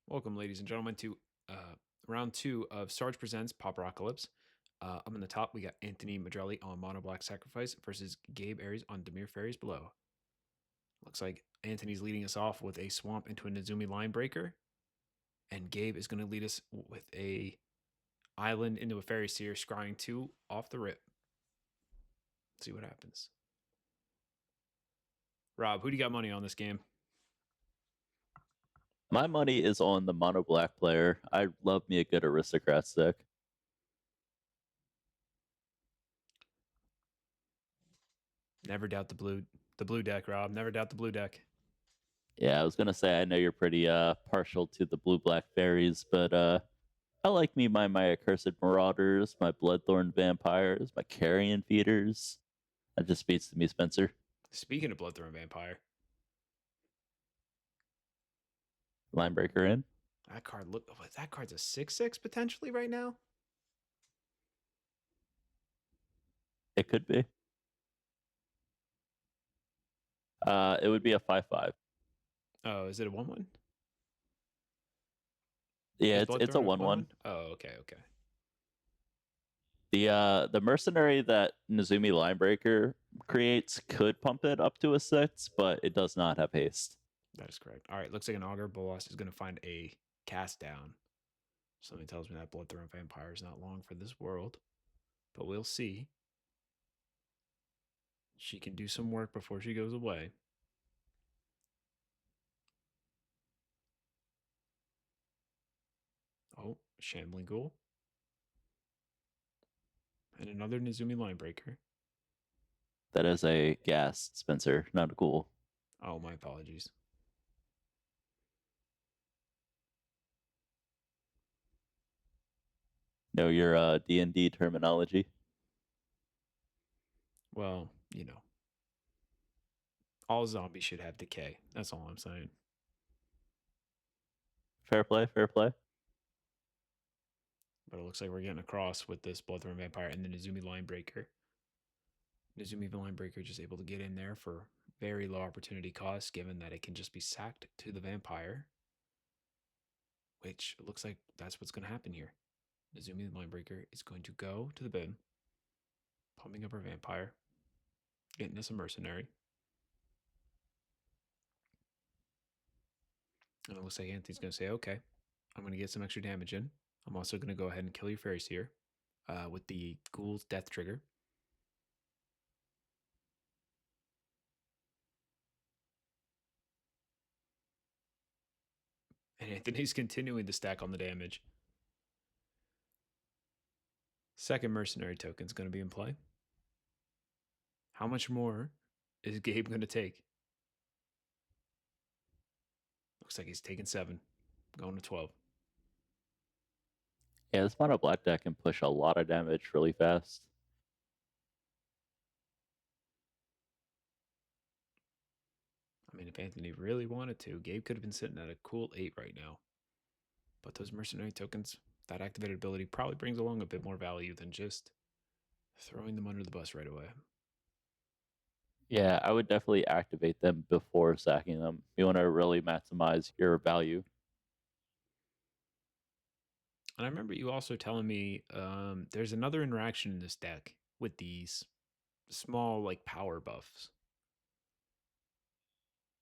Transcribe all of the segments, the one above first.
Welcome, ladies and gentlemen, to round two of Sarge Presents Pauperocalypse. Up in the top, we got Anthony Maldarelli on Mono Black Sacrifice versus Gabe Aries on Dimir Faeries below. Looks like Anthony's leading us off with a swamp into a Nezumi line breaker, and Gabe is going to lead us with a island into a fairy seer, scrying 2 off the rip. Let's see what happens. Rob, who do you got money on this game? My money is on the mono black player. I love me a good aristocrat deck. Never doubt the blue deck, Rob. Never doubt the blue deck. Yeah, I was gonna say I know you're pretty partial to the blue black fairies, but I like me my accursed marauders, my bloodthorn vampires, my carrion feeders. That just beats to me, Spencer. Speaking of Bloodthorn Vampire, Linebreaker in. that card's a 6/6 potentially right now. It could be. It would be a 5/5. Oh, is it a 1/1? Yeah, Is it's a Bloodthorn a 1/1. 1/1? Oh, okay. The mercenary that Nezumi Linebreaker creates could pump it up to a 6, but it does not have haste. That is correct. All right, looks like an Augur Bolas is going to find a cast down. Something tells me that Bloodthorn Vampire is not long for this world, but we'll see. She can do some work before she goes away. Oh, Shambling Ghoul. And another Nezumi Linebreaker. That is a gas, Spencer, not a ghoul. Oh, my apologies. Know your D&D terminology. Well, all zombies should have decay. That's all I'm saying. Fair play, fair play. But it looks like we're getting across with this Bloodthorn Vampire and the Nezumi Linebreaker. Nezumi Linebreaker just able to get in there for very low opportunity cost, given that it can just be sacked to the vampire. Which looks like that's what's going to happen here. Nezumi Linebreaker is going to go to the bin, pumping up her vampire, getting us a mercenary. And it looks like Anthony's going to say, okay, I'm going to get some extra damage in. I'm also going to go ahead and kill your Faeries here with the Ghoul's Death Trigger. And Anthony's continuing to stack on the damage. Second mercenary token is going to be in play. How much more is Gabe going to take? Looks like he's taking 7, going to 12. Yeah, this mono black deck can push a lot of damage really fast. I mean, if Anthony really wanted to, Gabe could have been sitting at a cool 8 right now. But those mercenary tokens, that activated ability probably brings along a bit more value than just throwing them under the bus right away. Yeah, I would definitely activate them before sacking them. You want to really maximize your value. And I remember you also telling me there's another interaction in this deck with these small, like, power buffs.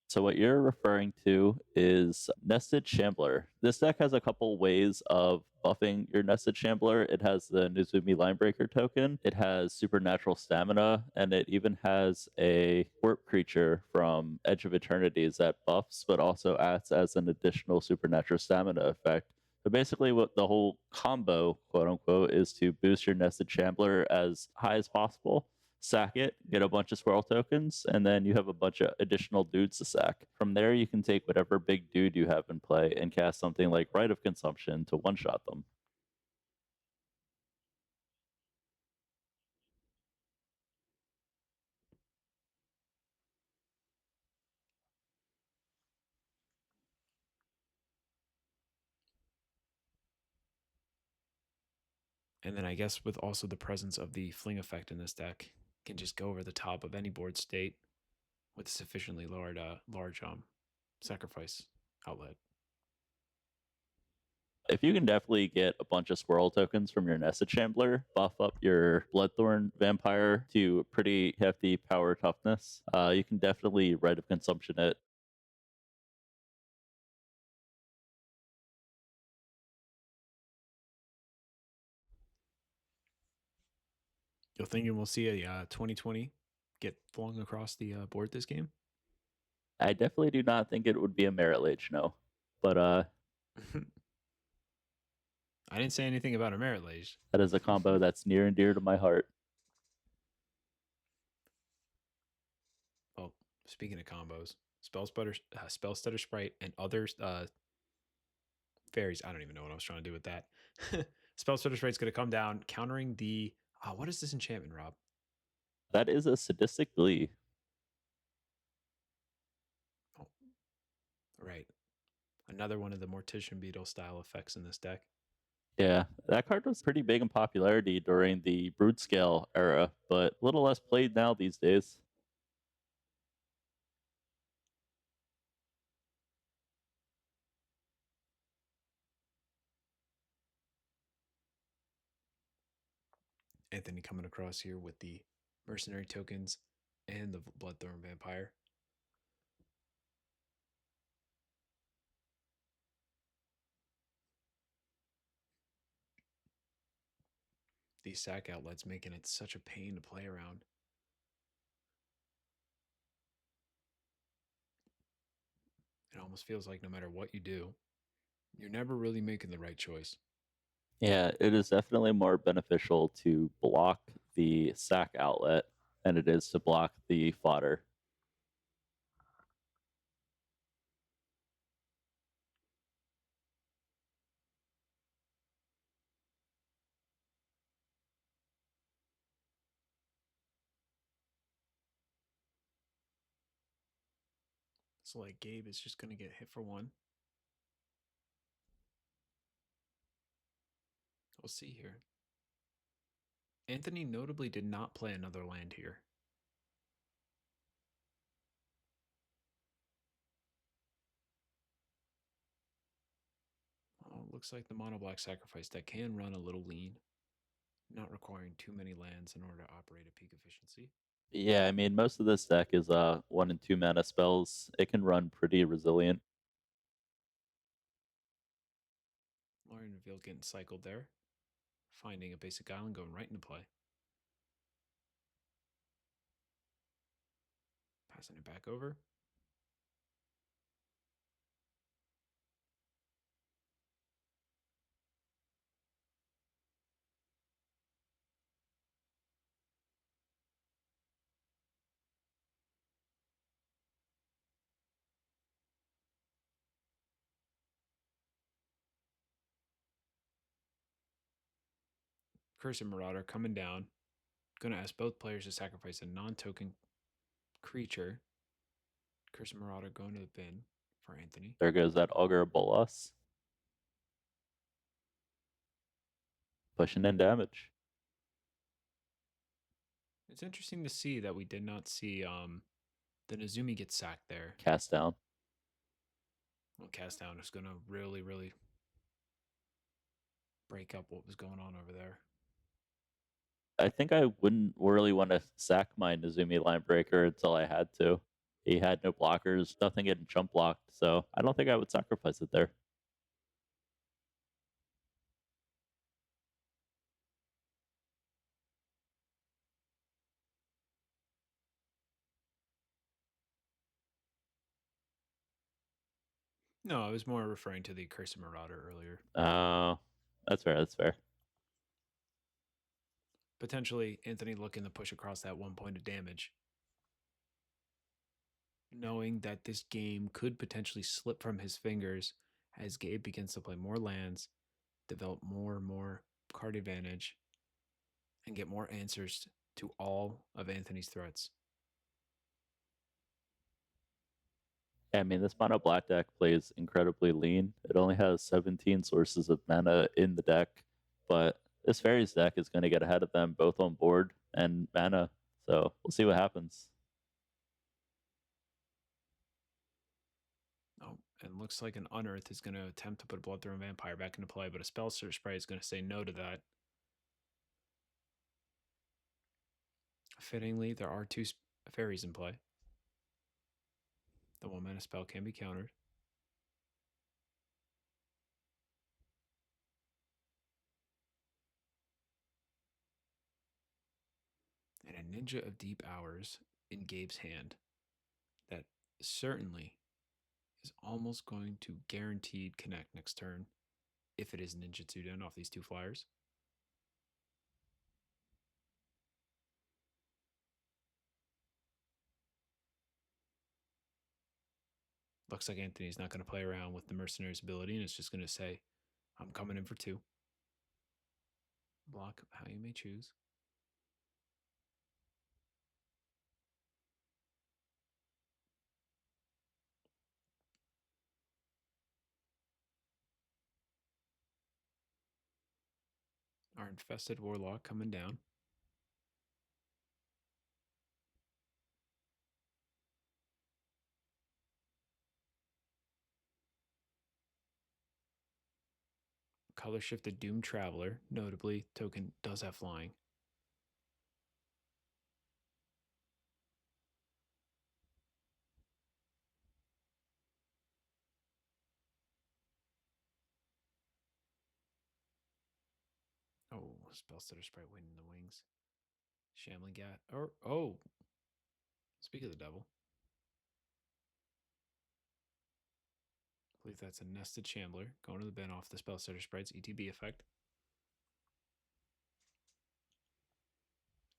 So what you're referring to is Nested Shambler. This deck has a couple ways of buffing your Nested Shambler. It has the Nezumi Linebreaker token, it has Supernatural Stamina, and it even has a Warp creature from Edge of Eternities that buffs, but also acts as an additional Supernatural Stamina effect. So basically what the whole combo, quote unquote, is to boost your Nested Shambler as high as possible, sack it, get a bunch of squirrel tokens, and then you have a bunch of additional dudes to sack. From there, you can take whatever big dude you have in play and cast something like Rite of Consumption to one-shot them. And then I guess with also the presence of the fling effect in this deck, can just go over the top of any board state with sufficiently large sacrifice outlet. If you can definitely get a bunch of squirrel tokens from your Nested Shambler, buff up your Bloodthorn Vampire to pretty hefty power toughness, you can definitely Rite of Consumption it. You're thinking we'll see a 2020 get flung across the board this game? I definitely do not think it would be a Merit Lage, no. But I didn't say anything about a Merit Lage. that is a combo that's near and dear to my heart. Well, speaking of combos, Spell Stutter Sprite, and other Faeries. I don't even know what I was trying to do with that. Spell Stutter Sprite's going to come down, countering the. What is this enchantment, Rob? That is a Sadistic Glee. Oh, right. Another one of the Mortician Beetle style effects in this deck. Yeah, that card was pretty big in popularity during the Brood Scale era, but a little less played now these days. Anthony coming across here with the Mercenary tokens and the Bloodthorn Vampire. These sack outlets making it such a pain to play around. It almost feels like no matter what you do, you're never really making the right choice. Yeah, it is definitely more beneficial to block the sack outlet than it is to block the fodder. So like Gabe is just going to get hit for one. We'll see here. Anthony notably did not play another land here. Looks like the mono black sacrifice deck can run a little lean, not requiring too many lands in order to operate at peak efficiency. Yeah, I mean, most of this deck is 1 and 2 mana spells. It can run pretty resilient. Lauren Reveal getting cycled there. Finding a basic island, going right into play. Passing it back over. Cursor Marauder coming down. Gonna ask both players to sacrifice a non-token creature. Cursor Marauder going to the bin for Anthony. There goes that Augur Bolas. Pushing in damage. It's interesting to see that we did not see the Nezumi get sacked there. Cast down. Well, cast down is gonna really, really break up what was going on over there. I think I wouldn't really want to sack my Nezumi line breaker until I had to. He had no blockers, nothing getting jump blocked, so I don't think I would sacrifice it there. No, I was more referring to the Cursor Marauder earlier. Oh, that's fair, that's fair. Potentially, Anthony looking to push across that 1 point of damage. Knowing that this game could potentially slip from his fingers as Gabe begins to play more lands, develop more and more card advantage, and get more answers to all of Anthony's threats. I mean, this mono black deck plays incredibly lean. It only has 17 sources of mana in the deck, but this Faeries deck is going to get ahead of them both on board and mana, so we'll see what happens. Oh, And looks like an Unearth is going to attempt to put a Bloodthorn Vampire back into play, but a Spell Search Sprite is going to say no to that. Fittingly, there are two fairies in play. The 1-mana spell can be countered. And a Ninja of Deep Hours in Gabe's hand that certainly is almost going to guaranteed connect next turn if it is Ninjutsu done off these two flyers. Looks like Anthony's not going to play around with the Mercenary's ability and it's just going to say, I'm coming in for 2. Block how you may choose. Our Infested Warlock coming down. Color Shifted Doom Traveler, notably, token does have flying. Oh, Spellstutter Sprite winning the wings. Shambling Gat. Or, oh, speak of the devil. I believe that's a Nested Shambler going to the bin off the Spellstutter Sprite's ETB effect.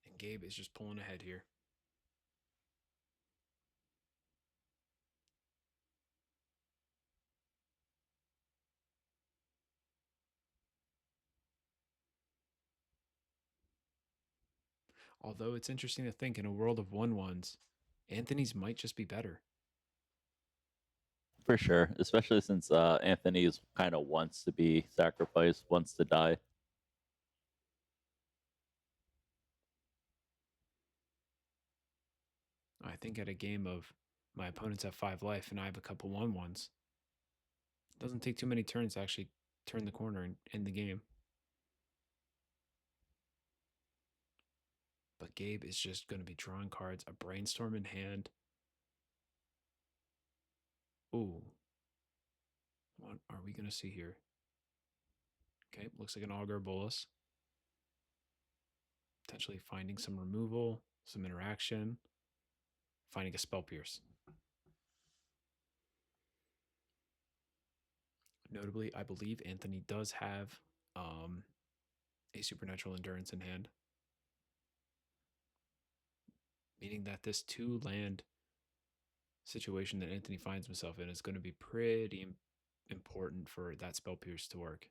And Gabe is just pulling ahead here. Although it's interesting to think in a world of 1/1s, Anthony's might just be better. For sure, especially since Anthony's kind of wants to be sacrificed, wants to die. I think at a game of my opponents have 5 life and I have a couple 1/1s, it doesn't take too many turns to actually turn the corner and end the game. But Gabe is just going to be drawing cards, a Brainstorm in hand. Ooh. What are we going to see here? Okay, looks like an Augur Bolus. Potentially finding some removal, some interaction, finding a Spell Pierce. Notably, I believe Anthony does have a Supernatural Endurance in hand, meaning that this 2-land situation that Anthony finds himself in is going to be pretty important for that Spell Pierce to work.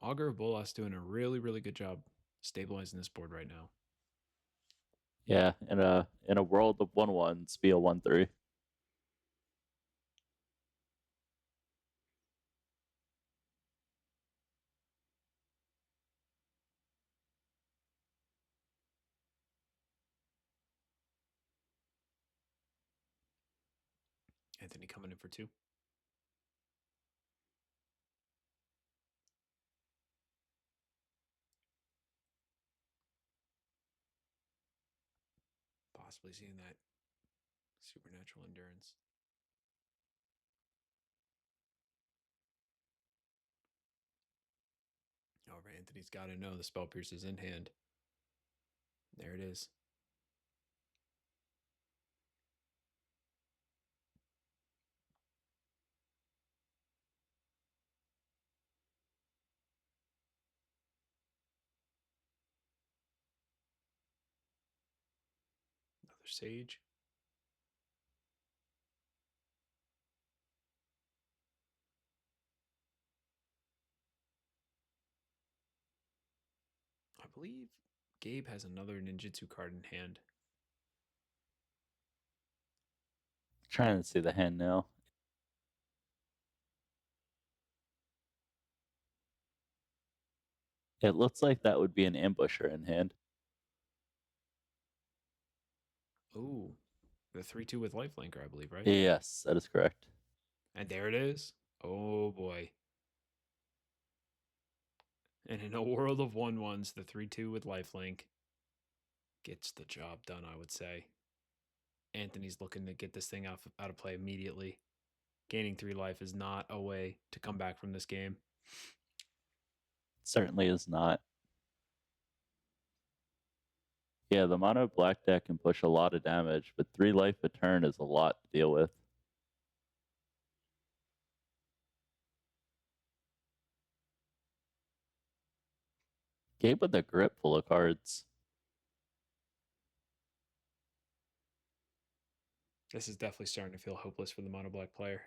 Augur of Bolas doing a really, really good job stabilizing this board right now. Yeah, in a world of 1/1s, be a 1/3. Anthony coming in for 2. Possibly seeing that Supernatural Endurance. However, Anthony's got to know the Spell Pierce is in hand. There it is. Another Sage. I believe Gabe has another ninjutsu card in hand. Trying to see the hand now. It looks like that would be an ambusher in hand. Ooh, the 3-2 with lifelinker, I believe, right? Yes, that is correct. And there it is. Oh boy. And in a world of 1-1s, the 3-2 with lifelink gets the job done, I would say. Anthony's looking to get this thing out of play immediately. Gaining 3 life is not a way to come back from this game. Certainly is not. Yeah, the mono black deck can push a lot of damage, but 3 life a turn is a lot to deal with. Gabe with a grip full of cards. This is definitely starting to feel hopeless for the mono black player.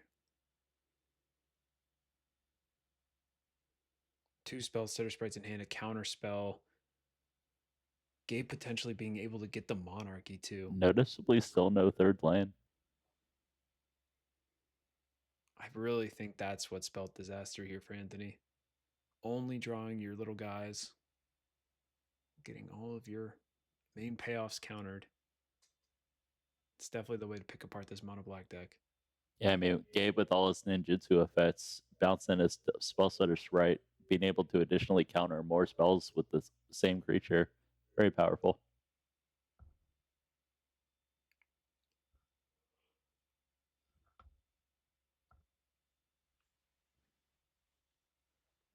2 spells, Sitter Sprites in hand, a counter spell. Gabe potentially being able to get the Monarchy too. Noticeably still no third land. I really think that's what spelled disaster here for Anthony. Only drawing your little guys, getting all of your main payoffs countered. It's definitely the way to pick apart this mono black deck. Yeah, I mean, Gabe with all his ninjutsu effects, bouncing his spell setters right, being able to additionally counter more spells with the same creature. Very powerful.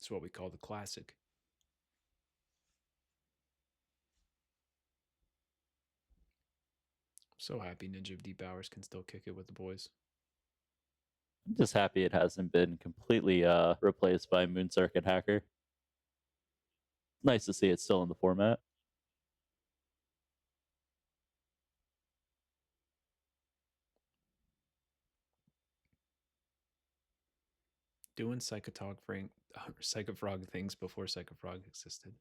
It's what we call the classic. So happy Ninja of Deep Hours can still kick it with the boys. I'm just happy it hasn't been completely replaced by Moon Circuit Hacker. Nice to see it still in the format. Doing Psychofrog things before Psychofrog existed.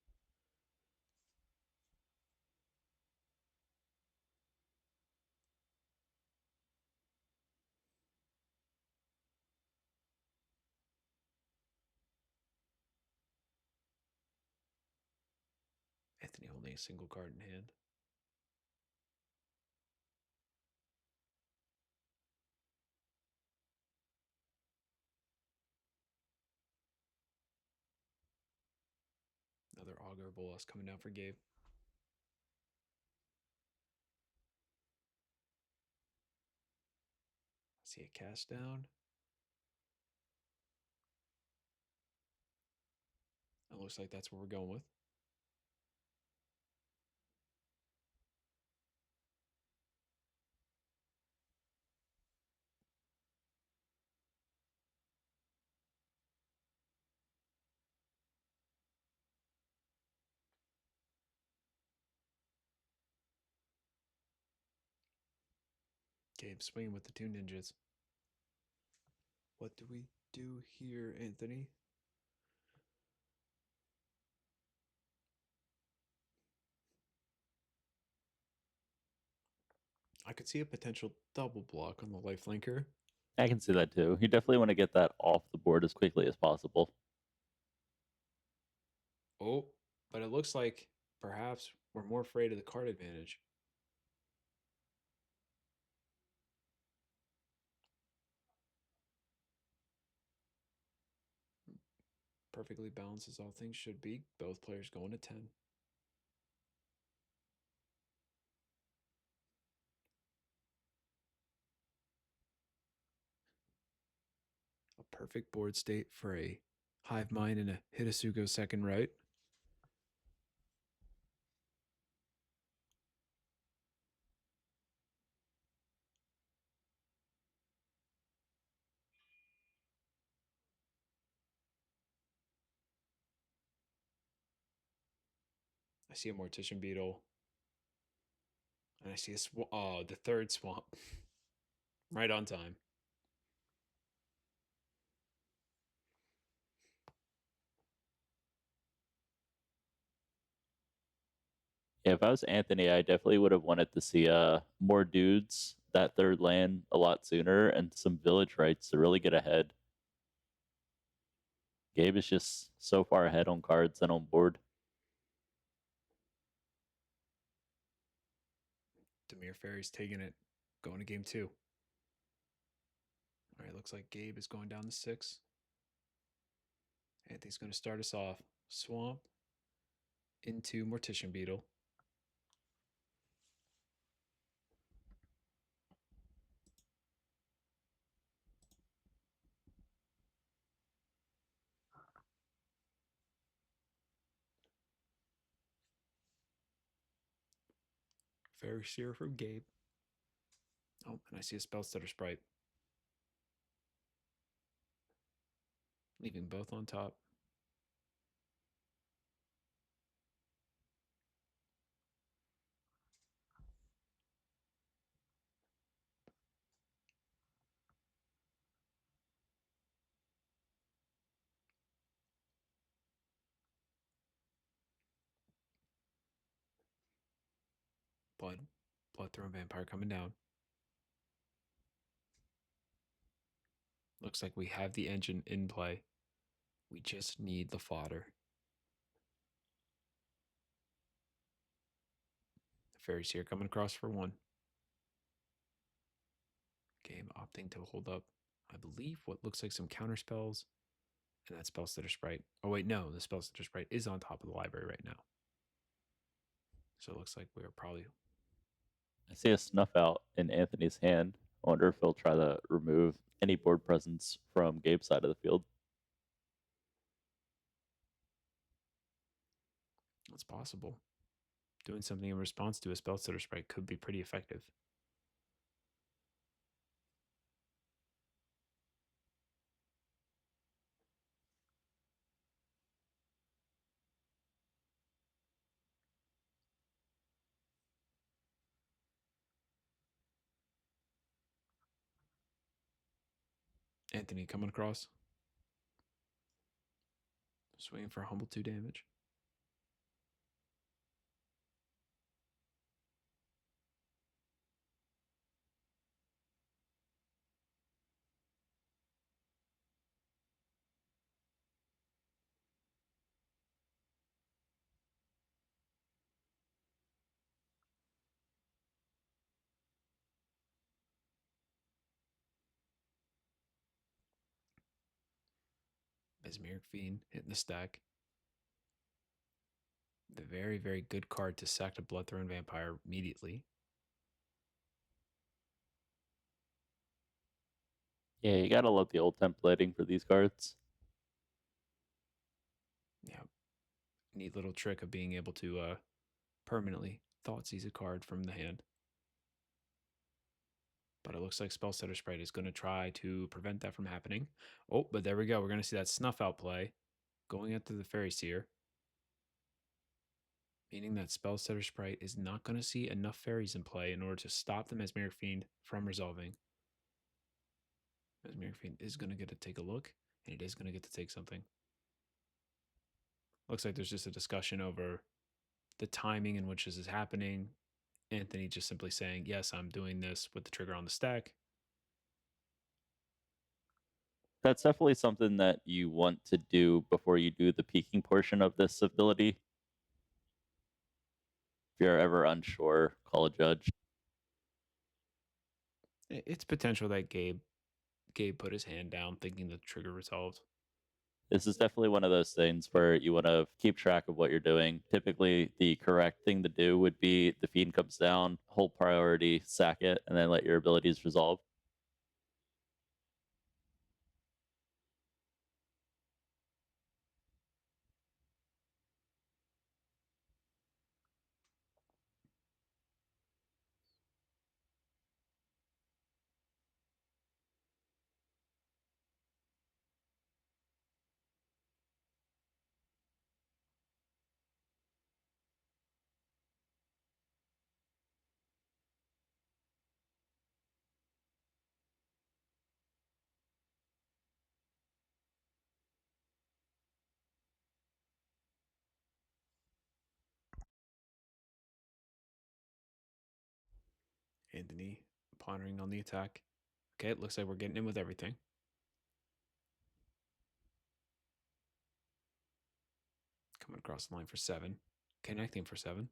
Anthony holding a single card in hand. Another Augur Bolas coming down for Gabe. See a cast down. It looks like that's what we're going with. Gabe swinging with the 2 ninjas. What do we do here, Anthony? I could see a potential double block on the lifelinker. I can see that too. You definitely want to get that off the board as quickly as possible. Oh, but it looks like perhaps we're more afraid of the card advantage. Perfectly balanced as all things should be. Both players going to 10. A perfect board state for a Hive Mind and a Hitasugo second right. I see a Mortician Beetle. And I see the third swamp. Right on time. Yeah, if I was Anthony, I definitely would have wanted to see more dudes that third land a lot sooner and some village rights to really get ahead. Gabe is just so far ahead on cards and on board. Dimir Faeries taking it, going to game 2. All right, looks like Gabe is going down the 6. Anthony's going to start us off. Swamp into Mortician Beetle. Fairy Seer from Gabe. Oh, and I see a Spellstutter Sprite. Leaving both on top. Bloodthorn Vampire coming down. Looks like we have the engine in play. We just need the fodder. Fairy Seer coming across for 1. Game opting to hold up, I believe, what looks like some counter spells. And that Spellstutter Sprite. Oh, wait, no. The Spellstutter Sprite is on top of the library right now. So it looks like we're probably... I see a Snuff Out in Anthony's hand. I wonder if he'll try to remove any board presence from Gabe's side of the field. It's possible. Doing something in response to a Spellstutter Sprite could be pretty effective. Anthony coming across. Swinging for a humble 2 damage. Mesmeric Fiend hitting the stack. The very, very good card to sack the Bloodthorn Vampire immediately. Yeah, you gotta love the old templating for these cards. Yeah. Neat little trick of being able to permanently Thoughtseize a card from the hand. But it looks like Spellstutter Sprite is going to try to prevent that from happening. Oh, but there we go. We're going to see that Snuff Out play going after the Fairy Seer. Meaning that Spellstutter Sprite is not going to see enough fairies in play in order to stop the Mesmeric Fiend from resolving. Mesmeric Fiend is going to get to take a look, and it is going to get to take something. Looks like there's just a discussion over the timing in which this is happening. Anthony just simply saying, yes, I'm doing this with the trigger on the stack. That's definitely something that you want to do before you do the peaking portion of this ability. If you're ever unsure, call a judge. It's potential that Gabe put his hand down thinking the trigger resolved. This is definitely one of those things where you want to keep track of what you're doing. Typically, the correct thing to do would be the fiend comes down, hold priority, sack it, and then let your abilities resolve. Anthony Pondering on the attack. Okay, it looks like we're getting in with everything. Coming across the line for 7. Connecting for 7.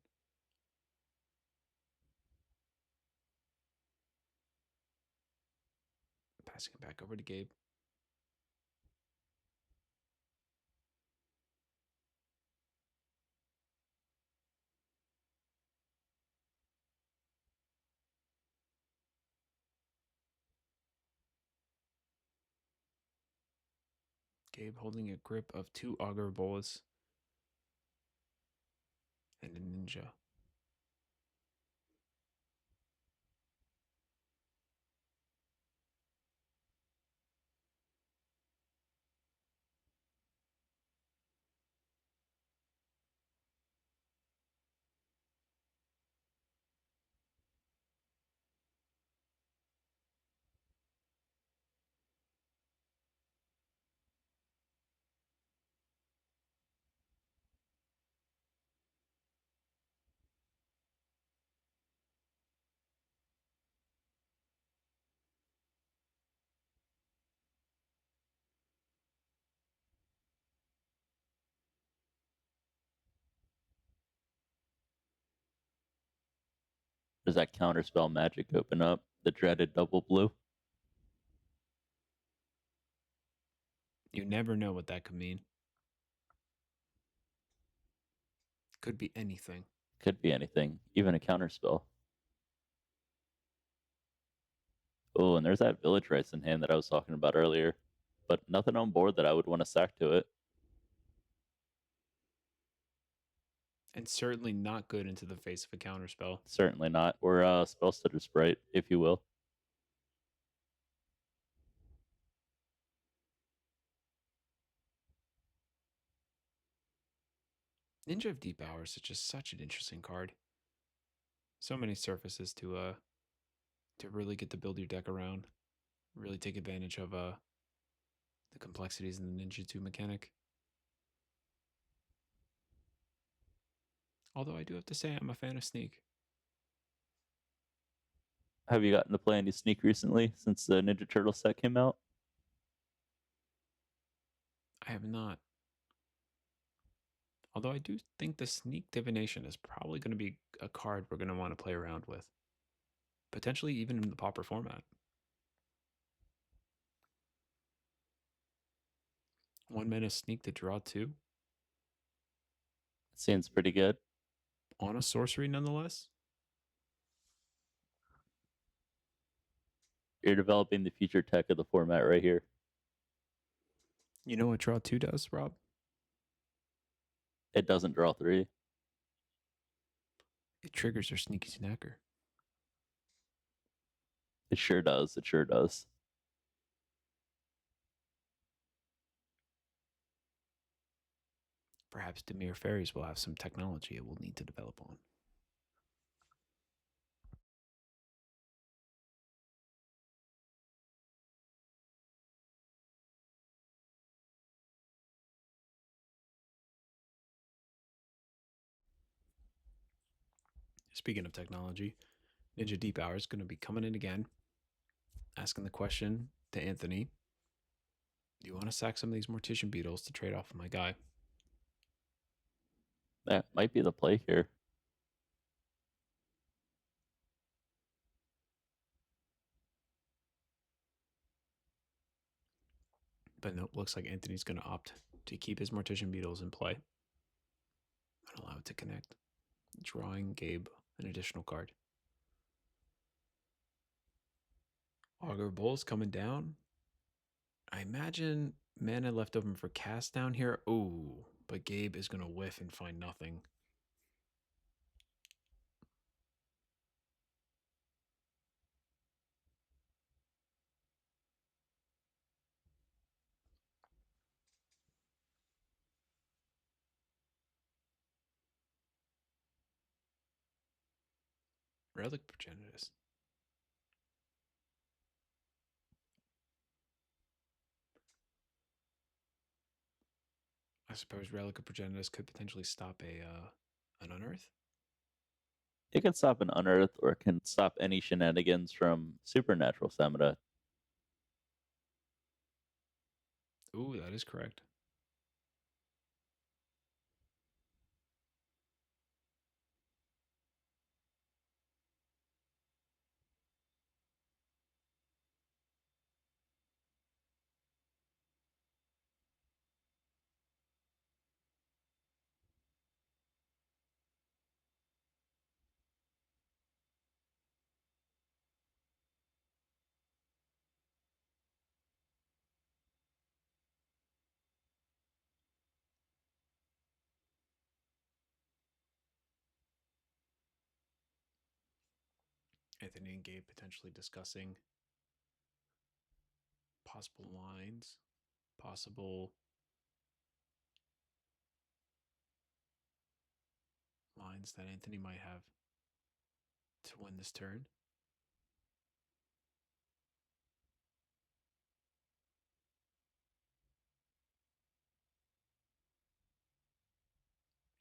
Passing it back over to Gabe. Gabe holding a grip of 2 auger bolas and a ninja. Does that counterspell magic open up? The dreaded double blue? You never know what that could mean. Could be anything. Could be anything, even a counterspell. Oh, and there's that village rights in hand that I was talking about earlier. But nothing on board that I would want to sack to it. And certainly not good into the face of a counterspell. Certainly not. Or Spellstutter Sprite, if you will. Ninja of Deep Hours is just such an interesting card. So many surfaces to really get to build your deck around. Really take advantage of the complexities in the ninjutsu mechanic. Although I do have to say I'm a fan of Sneak. Have you gotten to play any Sneak recently since the Ninja Turtle set came out? I have not. Although I do think the Sneak Divination is probably going to be a card we're going to want to play around with. Potentially even in the Pauper format. 1 mana Sneak to draw 2. Seems pretty good. On a sorcery nonetheless. You're developing the future tech of the format right here. You know what draw 2 does, Rob? It doesn't draw 3. It triggers your Sneaky Snacker. It sure does. It sure does. Perhaps Dimir Faeries will have some technology it will need to develop on. Speaking of technology, Ninja Deep Hour is going to be coming in again, asking the question to Anthony, do you want to sack some of these Mortician Beetles to trade off with my guy? That might be the play here. But nope, looks like Anthony's going to opt to keep his Mortician Beetles in play and allow it to connect, drawing Gabe an additional card. Augur Bull's coming down. I imagine mana left open for cast down here. Oh, but Gabe is going to whiff and find nothing. Relic Progenitus. I suppose Relic of Progenitus could potentially stop an Unearth. It can stop an unearth or it can stop any shenanigans from supernatural stamina. Ooh, that is correct. Anthony and Gabe potentially discussing possible lines, possible lines that Anthony might have to win this turn.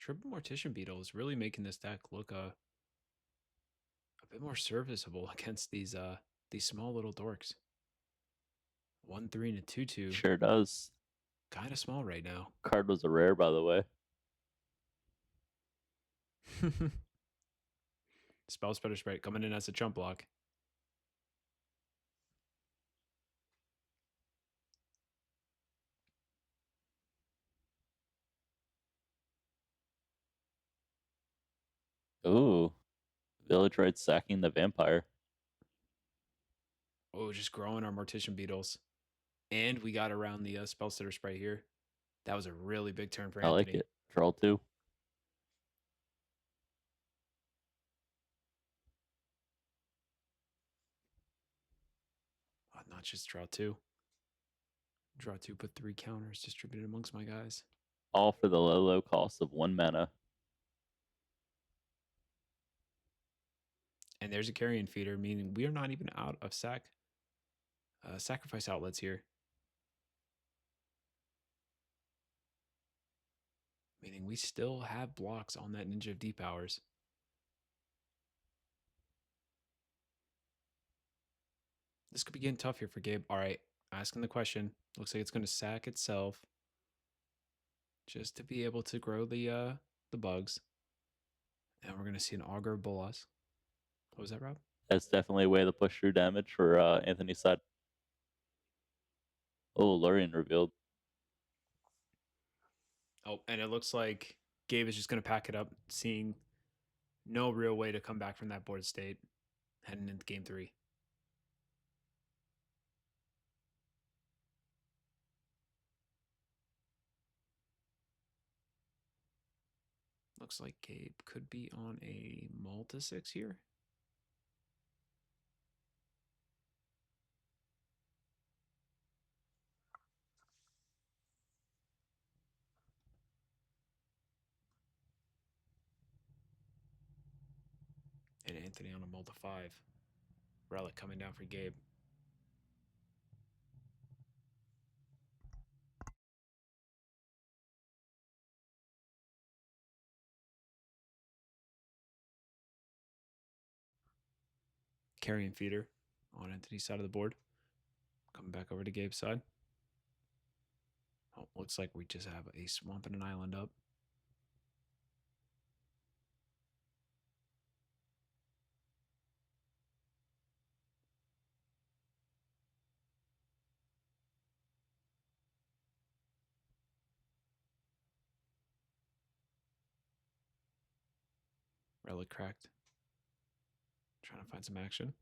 Triple Mortician Beetle is really making this deck look a bit more serviceable against these small little dorks. 1/3 and a 2/2. Sure does. Kind of small right now. Card was a rare, by the way. Spell Spreader Sprite coming in as a chump block. Ooh. Village Right sacking the vampire. Oh, just growing our Mortician Beetles. And we got around the Spell Stutter Sprite here. That was a really big turn for I like Anthony. it. Draw 2. Not just draw 2. Draw 2, put 3 counters distributed amongst my guys. All for the low cost of 1 mana. And there's a Carrion Feeder, meaning we are not even out of sacrifice outlets here. Meaning we still have blocks on that Ninja of Deep Hours. This could be getting tough here for Gabe. All right, asking the question. Looks like it's going to sack itself just to be able to grow the bugs. And we're going to see an Augur Bolas. What was that, Rob? That's definitely a way to push through damage for Anthony's side. Oh, Lurian revealed. Oh, and it looks like Gabe is just going to pack it up, seeing no real way to come back from that board state heading into game 3. Looks like Gabe could be on a Malta 6 here. And Anthony on a Malta 5. Relic coming down for Gabe. Carrion Feeder on Anthony's side of the board. Coming back over to Gabe's side. Oh, looks like we just have a Swamp and an Island up. Relic cracked. Trying to find some action.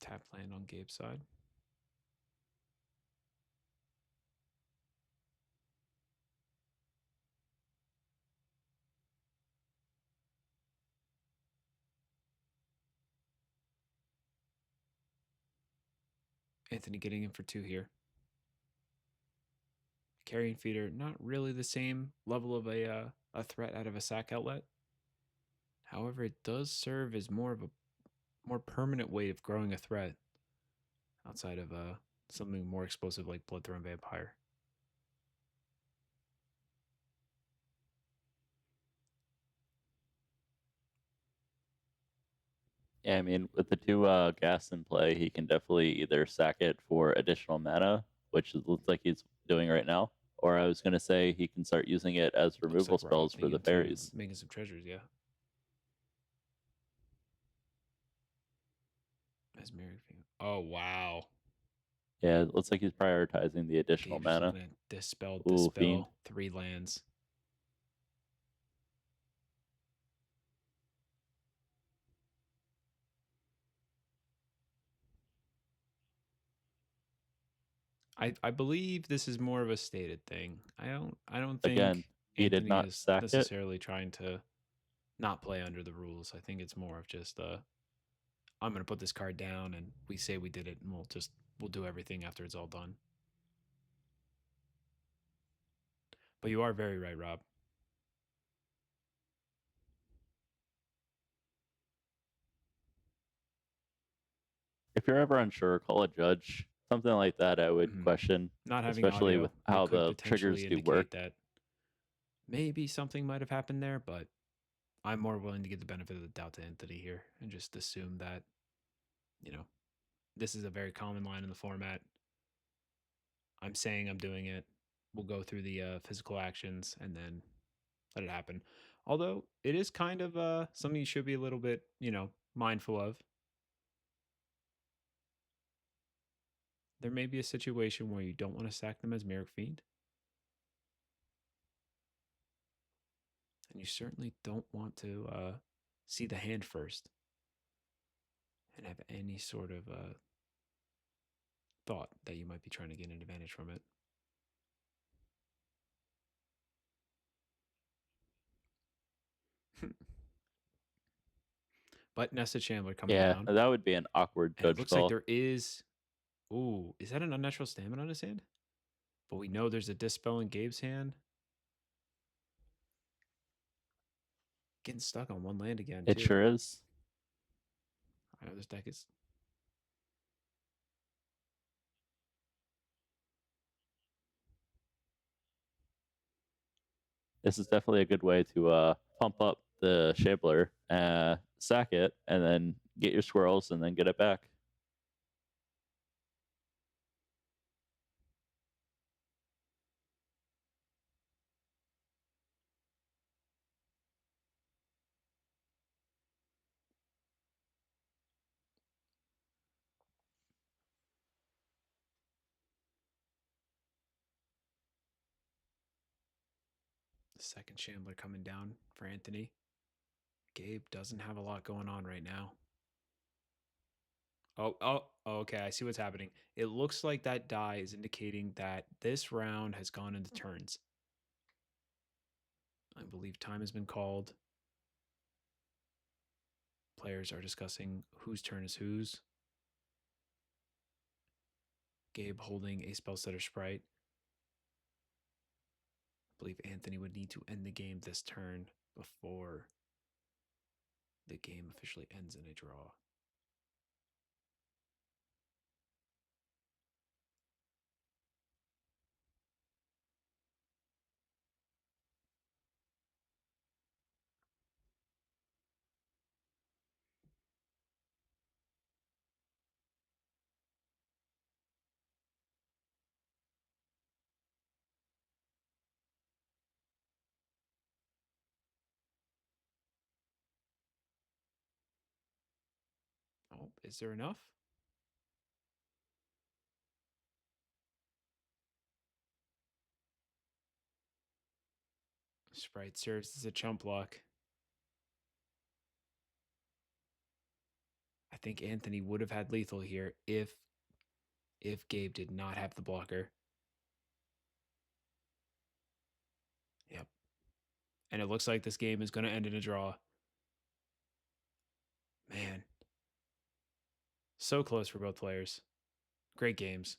Tap land on Gabe's side. Anthony getting in for 2 here. Carrion Feeder, not really the same level of a threat out of a sack outlet. However, it does serve as more of a more permanent way of growing a threat outside of something more explosive like Bloodthorn Vampire. Yeah, I mean, with the two gas in play, he can definitely either sack it for additional mana, which it looks like he's doing right now, or I was going to say he can start using it as Looks removal like we're spells for opting the into fairies. making some treasures, yeah. Mesmeric Fiend. Oh, wow. Yeah, it looks like he's prioritizing the additional Gabe just mana. looking at Dispel, Ooh, Fiend. Dispel, 3 lands. I believe this is more of a stated thing. I don't Again, think he did Anthony not is sack it. necessarily trying to not play under the rules. I think it's more of just I'm gonna put this card down and we say we did it and we'll do everything after it's all done. But you are very right, Rob. If you're ever unsure, call a judge. Something like that I would Mhm. question, Not having especially audio, with it how could the triggers potentially do work. indicate that maybe something might have happened there, but I'm more willing to give the benefit of the doubt to Anthony here and just assume that, you know, this is a very common line in the format. I'm saying I'm doing it. We'll go through the physical actions and then let it happen. Although it is kind of something you should be a little bit, mindful of. There may be a situation where you don't want to sack them as Merrick Fiend. And you certainly don't want to see the hand first and have any sort of thought that you might be trying to gain an advantage from it. But Nesta Chandler coming Yeah, down. that would be an awkward And it judge looks like call. there is. Ooh, is that an unnatural stamina on his hand? But we know there's a Dispel in Gabe's hand. Getting stuck on one land again, It too. sure is. I know this deck is. This is definitely a good way to pump up the Shabler, sack it, and then get your squirrels and then get it back. The second Shambler coming down for Anthony. Gabe doesn't have a lot going on right now. Oh, okay. I see what's happening. It looks like that die is indicating that this round has gone into turns. I believe time has been called. Players are discussing whose turn is whose. Gabe holding a spell setter sprite. I believe Anthony would need to end the game this turn before the game officially ends in a draw. Oh, is there enough? Sprite serves as a chump block. I think Anthony would have had lethal here if Gabe did not have the blocker. Yep. And it looks like this game is going to end in a draw. Man. So close for both players. Great games.